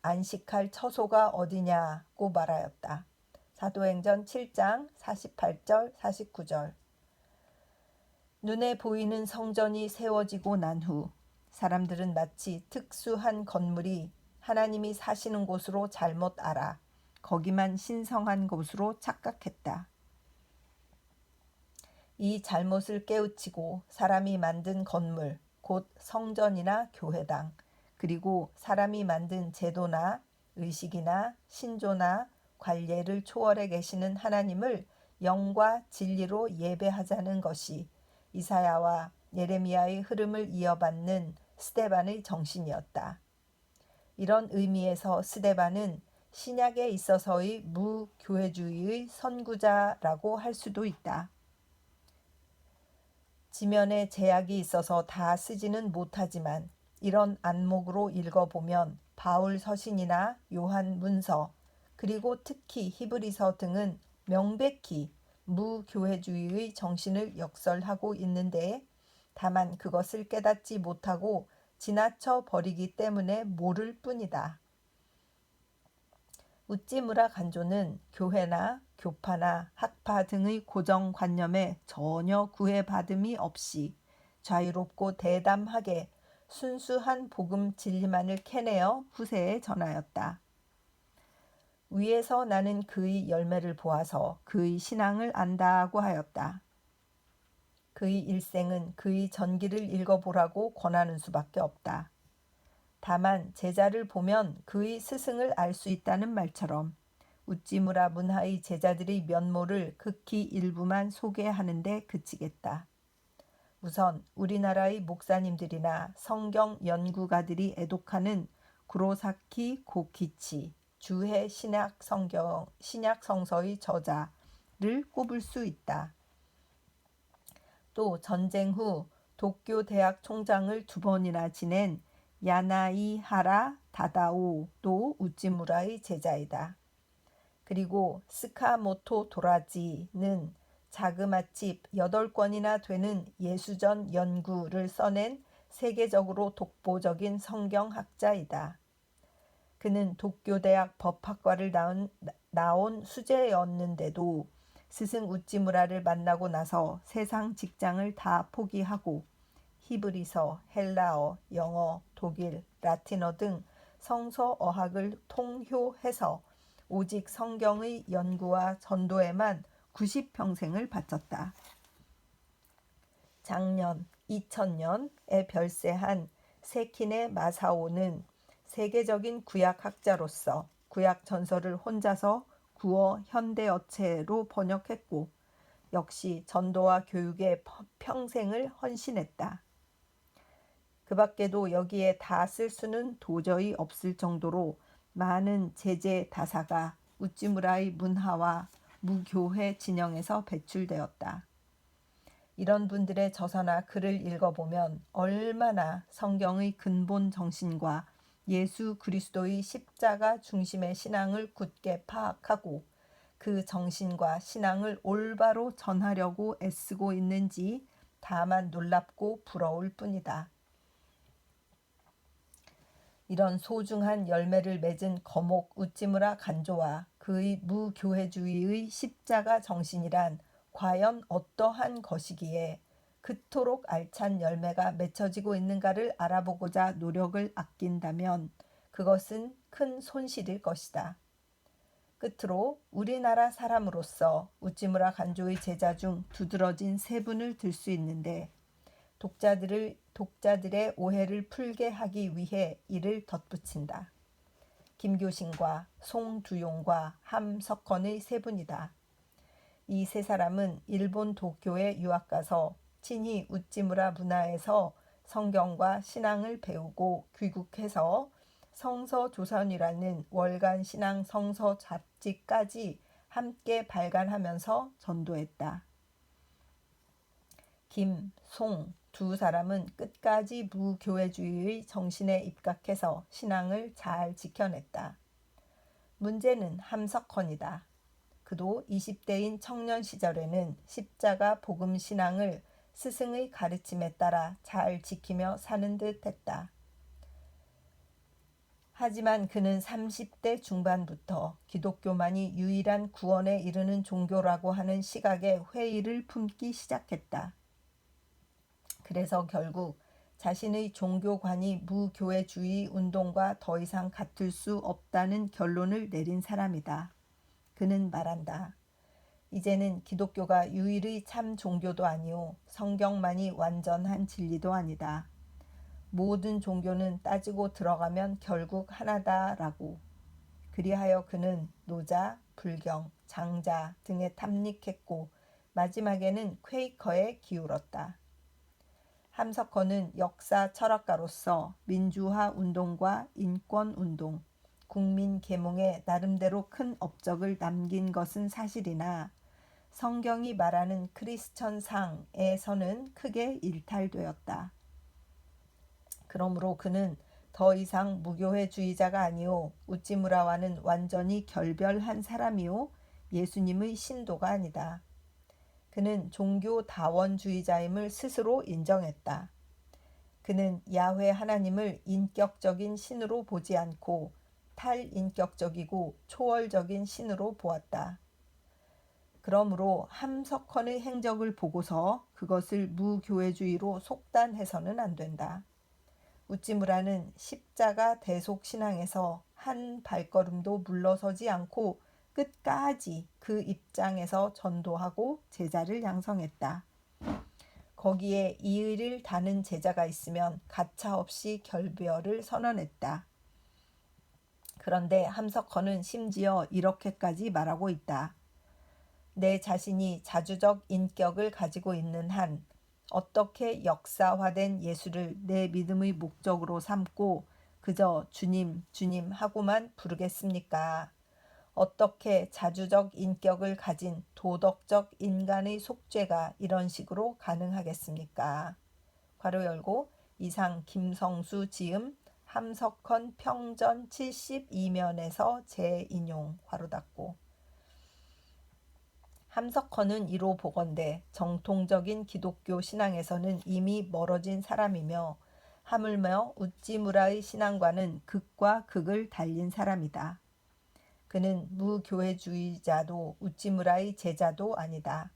안식할 처소가 어디냐고 말하였다. 사도행전 7장 48절 49절. 눈에 보이는 성전이 세워지고 난 후 사람들은 마치 특수한 건물이 하나님이 사시는 곳으로 잘못 알아 거기만 신성한 곳으로 착각했다. 이 잘못을 깨우치고 사람이 만든 건물, 곧 성전이나 교회당, 그리고 사람이 만든 제도나 의식이나 신조나 관례를 초월해 계시는 하나님을 영과 진리로 예배하자는 것이 이사야와 예레미야의 흐름을 이어받는 스데반의 정신이었다. 이런 의미에서 스데반은 신약에 있어서의 무교회주의의 선구자라고 할 수도 있다. 지면에 제약이 있어서 다 쓰지는 못하지만 이런 안목으로 읽어보면 바울 서신이나 요한 문서 그리고 특히 히브리서 등은 명백히 무교회주의의 정신을 역설하고 있는데 다만 그것을 깨닫지 못하고 지나쳐 버리기 때문에 모를 뿐이다. 우찌무라 간조는 교회나 교파나 학파 등의 고정관념에 전혀 구애받음이 없이 자유롭고 대담하게 순수한 복음 진리만을 캐내어 후세에 전하였다. 위에서 나는 그의 열매를 보아서 그의 신앙을 안다고 하였다. 그의 일생은 그의 전기를 읽어보라고 권하는 수밖에 없다. 다만 제자를 보면 그의 스승을 알 수 있다는 말처럼 우찌무라 문하의 제자들의 면모를 극히 일부만 소개하는 데 그치겠다. 우선 우리나라의 목사님들이나 성경 연구가들이 애독하는 구로사키 고키치 주해 신약 성서의 저자를 꼽을 수 있다. 또 전쟁 후 도쿄 대학 총장을 2번이나 지낸 야나이하라 다다오도 우찌무라의 제자이다. 그리고 스카모토 도라지는 자그마치 8권이나 되는 예수전 연구를 써낸 세계적으로 독보적인 성경학자이다. 그는 도쿄대학 법학과를 나온 수재였는데도 스승 우찌무라를 만나고 나서 세상 직장을 다 포기하고 히브리서, 헬라어, 영어, 독일, 라틴어 등 성서 어학을 통효해서 오직 성경의 연구와 전도에만 90평생을 바쳤다. 작년 2000년에 별세한 세키네 마사오는 세계적인 구약학자로서 구약 전설을 혼자서 구어 현대어체로 번역했고 역시 전도와 교육에 평생을 헌신했다. 그 밖에도 여기에 다 쓸 수는 도저히 없을 정도로 많은 제제다사가 우찌무라의 문화와 무교회 진영에서 배출되었다. 이런 분들의 저서나 글을 읽어보면 얼마나 성경의 근본 정신과 예수 그리스도의 십자가 중심의 신앙을 굳게 파악하고 그 정신과 신앙을 올바로 전하려고 애쓰고 있는지 다만 놀랍고 부러울 뿐이다. 이런 소중한 열매를 맺은 거목 우찌무라 간조와 그의 무교회주의의 십자가 정신이란 과연 어떠한 것이기에 그토록 알찬 열매가 맺혀지고 있는가를 알아보고자 노력을 아낀다면 그것은 큰 손실일 것이다. 끝으로 우리나라 사람으로서 우찌무라 간조의 제자 중 두드러진 3분을 들 수 있는데 독자들의 오해를 풀게 하기 위해 이를 덧붙인다. 김교신과 송두용과 함석헌의 3분이다. 이 3사람은 일본 도쿄에 유학가서 친히 우찌무라 문화에서 성경과 신앙을 배우고 귀국해서 성서조선이라는 월간 신앙 성서 잡지까지 함께 발간하면서 전도했다. 김, 송 두 사람은 끝까지 무교회주의의 정신에 입각해서 신앙을 잘 지켜냈다. 문제는 함석헌이다. 그도 20대인 청년 시절에는 십자가 복음 신앙을 스승의 가르침에 따라 잘 지키며 사는 듯 했다. 하지만 그는 30대 중반부터 기독교만이 유일한 구원에 이르는 종교라고 하는 시각에 회의를 품기 시작했다. 그래서 결국 자신의 종교관이 무교회주의 운동과 더 이상 같을 수 없다는 결론을 내린 사람이다. 그는 말한다. 이제는 기독교가 유일의 참 종교도 아니오 성경만이 완전한 진리도 아니다. 모든 종교는 따지고 들어가면 결국 하나다라고. 그리하여 그는 노자, 불경, 장자 등에 탐닉했고 마지막에는 퀘이커에 기울었다. 함석헌은 역사 철학가로서 민주화 운동과 인권 운동, 국민 계몽에 나름대로 큰 업적을 남긴 것은 사실이나 성경이 말하는 크리스천 상에서는 크게 일탈되었다. 그러므로 그는 더 이상 무교회주의자가 아니오 우찌무라와는 완전히 결별한 사람이오 예수님의 신도가 아니다. 그는 종교 다원주의자임을 스스로 인정했다. 그는 야훼 하나님을 인격적인 신으로 보지 않고 탈인격적이고 초월적인 신으로 보았다. 그러므로 함석헌의 행적을 보고서 그것을 무교회주의로 속단해서는 안 된다. 우찌무라는 십자가 대속 신앙에서 한 발걸음도 물러서지 않고 끝까지 그 입장에서 전도하고 제자를 양성했다. 거기에 이의를 다는 제자가 있으면 가차없이 결별을 선언했다. 그런데 함석헌은 심지어 이렇게까지 말하고 있다. 내 자신이 자주적 인격을 가지고 있는 한 어떻게 역사화된 예수를 내 믿음의 목적으로 삼고 그저 주님, 주님 하고만 부르겠습니까? 어떻게 자주적 인격을 가진 도덕적 인간의 속죄가 이런 식으로 가능하겠습니까? 괄호 열고 이상 김성수 지음 함석헌 평전 72면에서 재인용 괄호 닫고 함석헌은 이로 보건대 정통적인 기독교 신앙에서는 이미 멀어진 사람이며 하물며 우찌무라의 신앙과는 극과 극을 달린 사람이다. 그는 무교회주의자도 우찌무라의 제자도 아니다.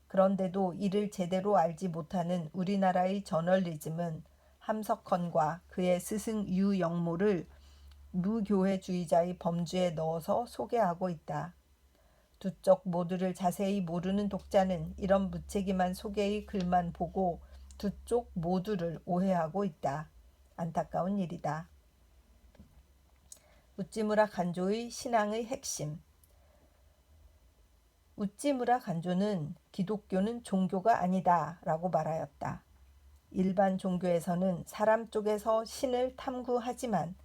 그런데도 이를 제대로 알지 못하는 우리나라의 저널리즘은 함석헌과 그의 스승 유영모를 무교회주의자의 범주에 넣어서 소개하고 있다. 두 쪽 모두를 자세히 모르는 독자는 이런 무책임한 소개의 글만 보고 두 쪽 모두를 오해하고 있다. 안타까운 일이다. 우찌무라 간조의 신앙의 핵심. 우찌무라 간조는 기독교는 종교가 아니다 라고 말하였다. 일반 종교에서는 사람 쪽에서 신을 탐구하지만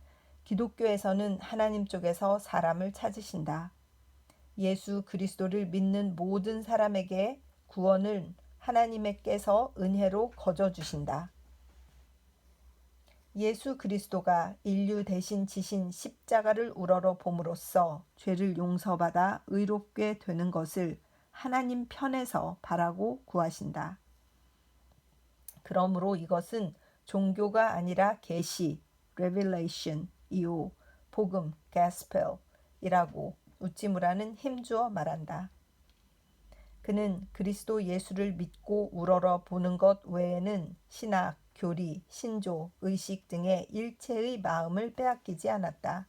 기독교에서는 하나님 쪽에서 사람을 찾으신다. 예수 그리스도를 믿는 모든 사람에게 구원을 하나님께서 은혜로 거저주신다. 예수 그리스도가 인류 대신 지신 십자가를 우러러 봄으로써 죄를 용서받아 의롭게 되는 것을 하나님 편에서 바라고 구하신다. 그러므로 이것은 종교가 아니라 계시, revelation이요, 복음, gospel이라고 우찌무라는 힘주어 말한다. 그는 그리스도 예수를 믿고 우러러 보는 것 외에는 신학, 교리, 신조, 의식 등의 일체의 마음을 빼앗기지 않았다.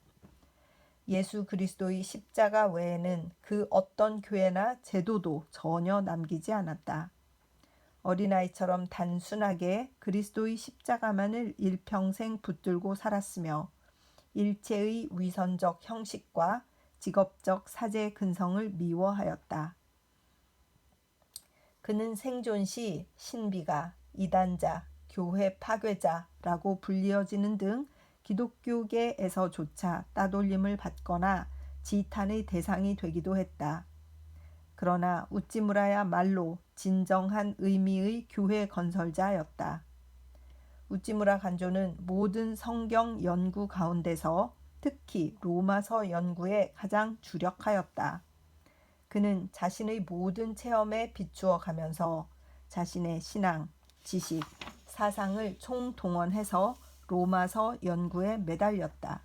예수 그리스도의 십자가 외에는 그 어떤 교회나 제도도 전혀 남기지 않았다. 어린아이처럼 단순하게 그리스도의 십자가만을 일평생 붙들고 살았으며 일체의 위선적 형식과 직업적 사제 근성을 미워하였다. 그는 생존 시 신비가, 이단자, 교회 파괴자라고 불리어지는 등 기독교계에서조차 따돌림을 받거나 지탄의 대상이 되기도 했다. 그러나 우찌무라야말로 진정한 의미의 교회 건설자였다. 우찌무라 간조는 모든 성경 연구 가운데서 특히 로마서 연구에 가장 주력하였다. 그는 자신의 모든 체험에 비추어 가면서 자신의 신앙, 지식, 사상을 총동원해서 로마서 연구에 매달렸다.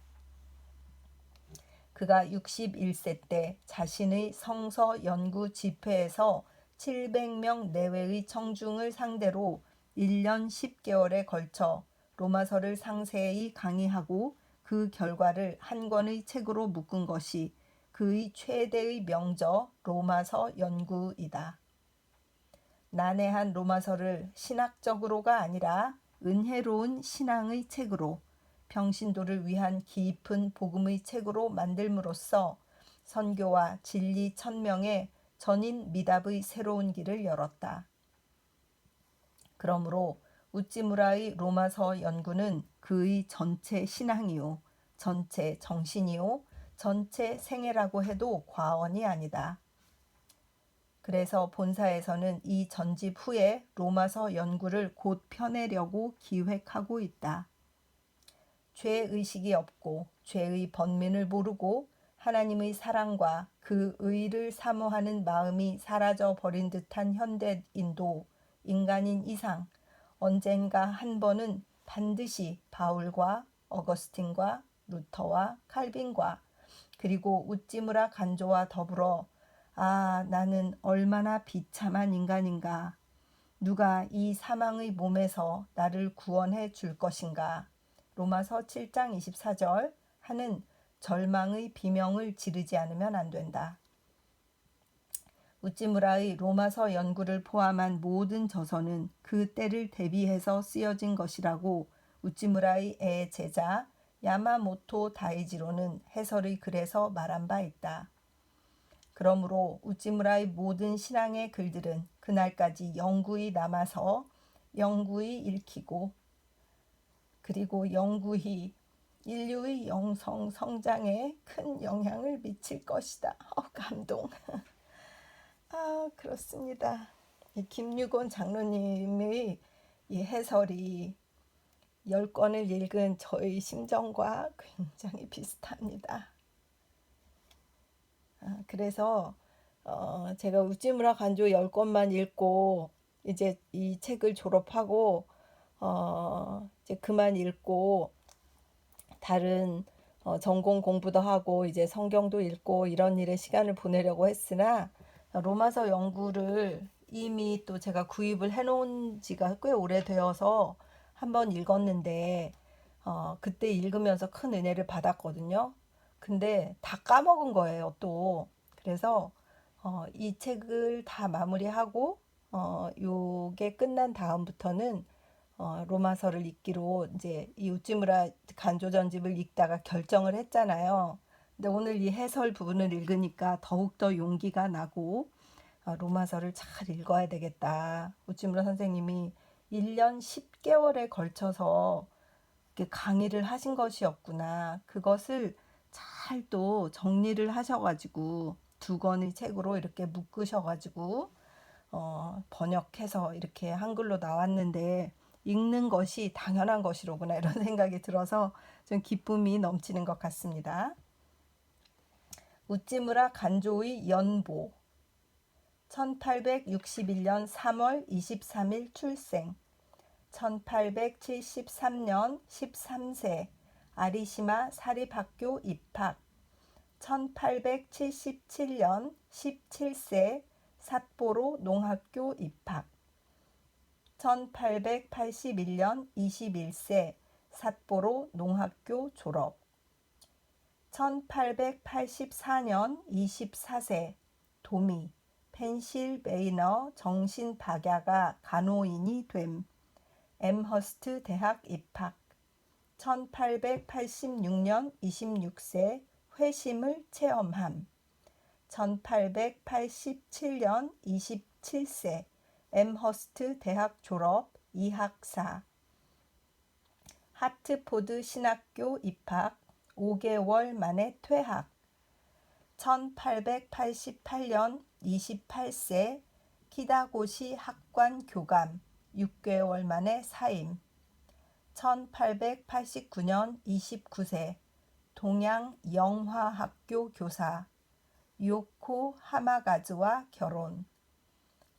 그가 61세 때 자신의 성서 연구 집회에서 700명 내외의 청중을 상대로 1년 10개월에 걸쳐 로마서를 상세히 강의하고 그 결과를 한 권의 책으로 묶은 것이 그의 최대의 명저 로마서 연구이다. 난해한 로마서를 신학적으로가 아니라 은혜로운 신앙의 책으로 평신도를 위한 깊은 복음의 책으로 만들므로써 선교와 진리 천명의 전인 미답의 새로운 길을 열었다. 그러므로 우찌무라의 로마서 연구는 그의 전체 신앙이요, 전체 정신이요, 전체 생애라고 해도 과언이 아니다. 그래서 본사에서는 이 전집 후에 로마서 연구를 곧 펴내려고 기획하고 있다. 죄의식이 없고 죄의 번민을 모르고 하나님의 사랑과 그 의를 사모하는 마음이 사라져 버린 듯한 현대인도 인간인 이상 언젠가 한 번은 반드시 바울과 어거스틴과 루터와 칼빈과 그리고 우찌무라 간조와 더불어 아, 나는 얼마나 비참한 인간인가. 누가 이 사망의 몸에서 나를 구원해 줄 것인가. 로마서 7장 24절 하는 절망의 비명을 지르지 않으면 안 된다. 우찌무라의 로마서 연구를 포함한 모든 저서는 그 때를 대비해서 쓰여진 것이라고 우찌무라의 애제자 야마모토 다이지로는 해설의 글에서 말한 바 있다. 그러므로 우찌무라의 모든 신앙의 글들은 그날까지 영구히 남아서 영구히 읽히고 그리고 영구히 인류의 영성 성장에 큰 영향을 미칠 것이다. 감동. 그렇습니다. 김유곤 장로님의 이 해설이 10권을 읽은 저의 심정과 굉장히 비슷합니다. 그래서 제가 우찌무라 간조 10권만 읽고 이제 이 책을 졸업하고 이제 그만 읽고 다른 전공 공부도 하고 이제 성경도 읽고 이런 일에 시간을 보내려고 했으나 로마서 연구를 이미 또 제가 구입을 해놓은 지가 꽤 오래되어서 한번 읽었는데 그때 읽으면서 큰 은혜를 받았거든요. 근데 다 까먹은 거예요, 또. 그래서 이 책을 다 마무리하고 요게 끝난 다음부터는 로마서를 읽기로 이제 이 우찌무라 간조 전집을 읽다가 결정을 했잖아요. 근데 오늘 이 해설 부분을 읽으니까 더욱더 용기가 나고 로마서를 잘 읽어야 되겠다. 우찌무라 선생님이 1년 10개월에 걸쳐서 강의를 하신 것이었구나. 그것을 잘 또 정리를 하셔가지고 2권의 책으로 이렇게 묶으셔가지고 번역해서 이렇게 한글로 나왔는데 읽는 것이 당연한 것이로구나 이런 생각이 들어서 좀 기쁨이 넘치는 것 같습니다. 우찌무라 간조의 연보 1861년 3월 23일 출생 1873년 13세 아리시마 사립학교 입학 1877년 17세 삿포로 농학교 입학 1881년 21세 삿포로 농학교 졸업 1884년 24세 도미 펜실베이너 정신박야가 간호인이 됨 엠허스트 대학 입학 1886년 26세 회심을 체험함 1887년 27세 엠허스트 대학 졸업 이학사 하트포드 신학교 입학 5개월 만에 퇴학 1888년 28세 키다고시 학관 교감 6개월 만에 사임 1889년 29세 동양 영화학교 교사 요코 하마가즈와 결혼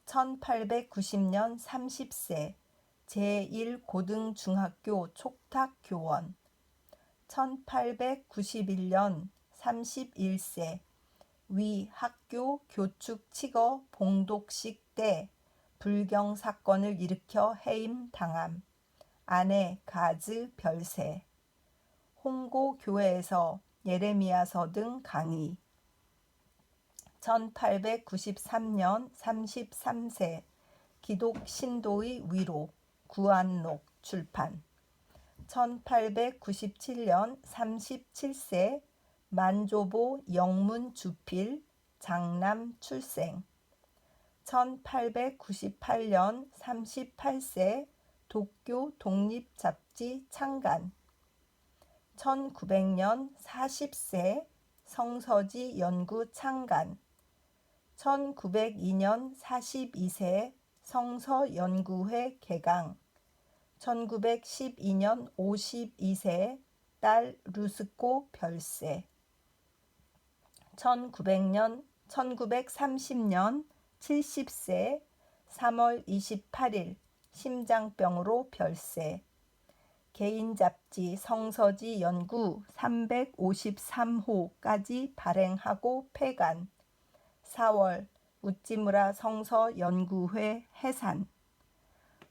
1890년 30세 제1고등중학교 촉탁교원 1891년 31세 위 학교 교축-치거 봉독식 때 불경 사건을 일으켜 해임 당함 아내 가즈 별세 홍고 교회에서 예레미야서 등 강의 1893년 33세 기독 신도의 위로 구안록 출판 1897년 37세 만조보 영문 주필 장남 출생. 1898년 38세 도쿄 독립잡지 창간. 1900년 40세 성서지 연구 창간. 1902년 42세 성서연구회 개강. 1912년 52세 딸 루스코 별세. 1930년 70세 3월 28일 심장병으로 별세. 개인 잡지 성서지 연구 353호까지 발행하고 폐간. 4월 우찌무라 성서연구회 해산.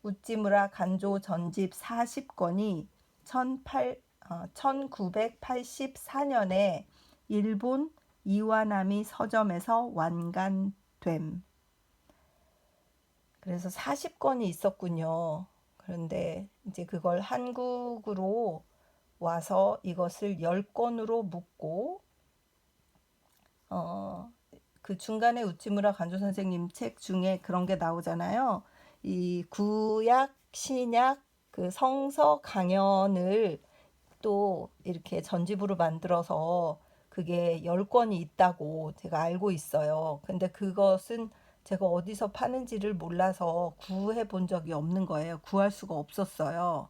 우찌무라 간조 전집 40권이 1984년에 일본 이와나미 서점에서 완간됨. 그래서 40권이 있었군요. 그런데 이제 그걸 한국으로 와서 이것을 10권으로 묶고 그 중간에 우찌무라 간조 선생님 책 중에 그런 게 나오잖아요. 이 구약, 신약, 그 성서 강연을 또 이렇게 전집으로 만들어서 그게 10권이 있다고 제가 알고 있어요. 근데 그것은 제가 어디서 파는지를 몰라서 구해 본 적이 없는 거예요. 구할 수가 없었어요.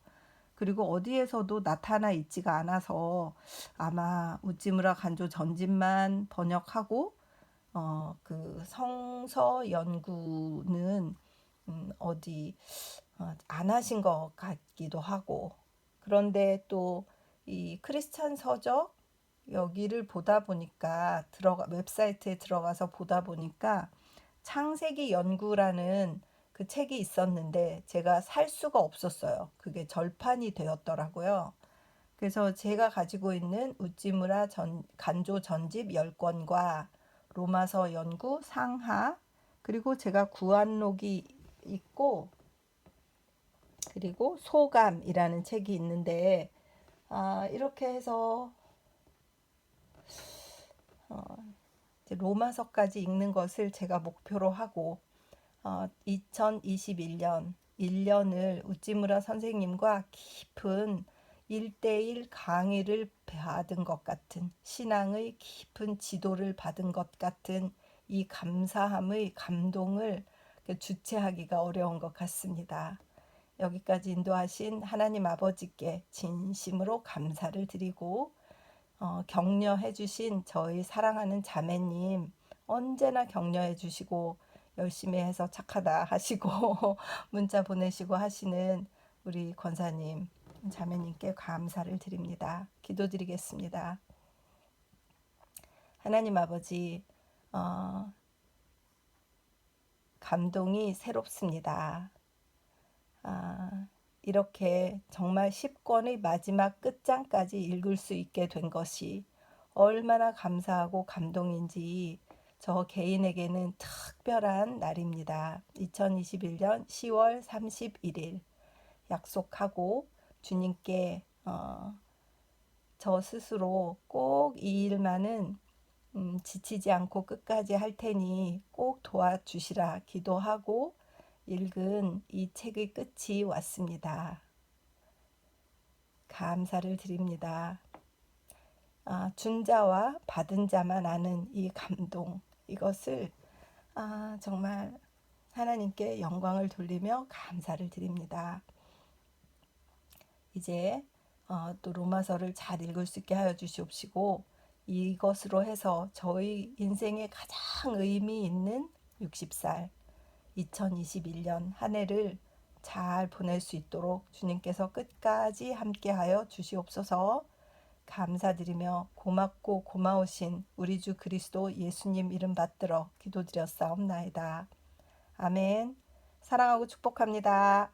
그리고 어디에서도 나타나 있지가 않아서 아마 우찌무라 간조 전집만 번역하고 그 성서 연구는 어디 안 하신 것 같기도 하고. 그런데 또 이 크리스찬 서적 여기를 보다 보니까 웹사이트에 들어가서 보다 보니까 창세기 연구라는 그 책이 있었는데 제가 살 수가 없었어요. 그게 절판이 되었더라고요. 그래서 제가 가지고 있는 우찌무라 간조 전집 10권과 로마서 연구 상하, 그리고 제가 구한록이 있고, 그리고 소감이라는 책이 있는데 이렇게 해서 이제 로마서까지 읽는 것을 제가 목표로 하고 2021년 1년을 우찌무라 선생님과 깊은 1대1 강의를 받은 것 같은, 신앙의 깊은 지도를 받은 것 같은 이 감사함의 감동을 주체하기가 어려운 것 같습니다. 여기까지 인도하신 하나님 아버지께 진심으로 감사를 드리고 격려해 주신 저희 사랑하는 자매님 언제나 격려해 주시고 열심히 해서 착하다 하시고 문자 보내시고 하시는 우리 권사님, 자매님께 감사를 드립니다. 기도드리겠습니다. 하나님 아버지, 감동이 새롭습니다. 이렇게 정말 10권의 마지막 끝장까지 읽을 수 있게 된 것이 얼마나 감사하고 감동인지 저 개인에게는 특별한 날입니다. 2021년 10월 31일 약속하고 주님께 저 스스로 꼭 이 일만은 지치지 않고 끝까지 할 테니 꼭 도와주시라 기도하고 읽은 이 책의 끝이 왔습니다. 감사를 드립니다. 준 자와 받은 자만 아는 이 감동, 이것을 정말 하나님께 영광을 돌리며 감사를 드립니다. 이제 또 로마서를 잘 읽을 수 있게 하여 주시옵시고 이것으로 해서 저희 인생에 가장 의미 있는 60살 2021년 한 해를 잘 보낼 수 있도록 주님께서 끝까지 함께하여 주시옵소서. 감사드리며 고맙고 고마우신 우리 주 그리스도 예수님 이름 받들어 기도드렸사옵나이다. 아멘. 사랑하고 축복합니다.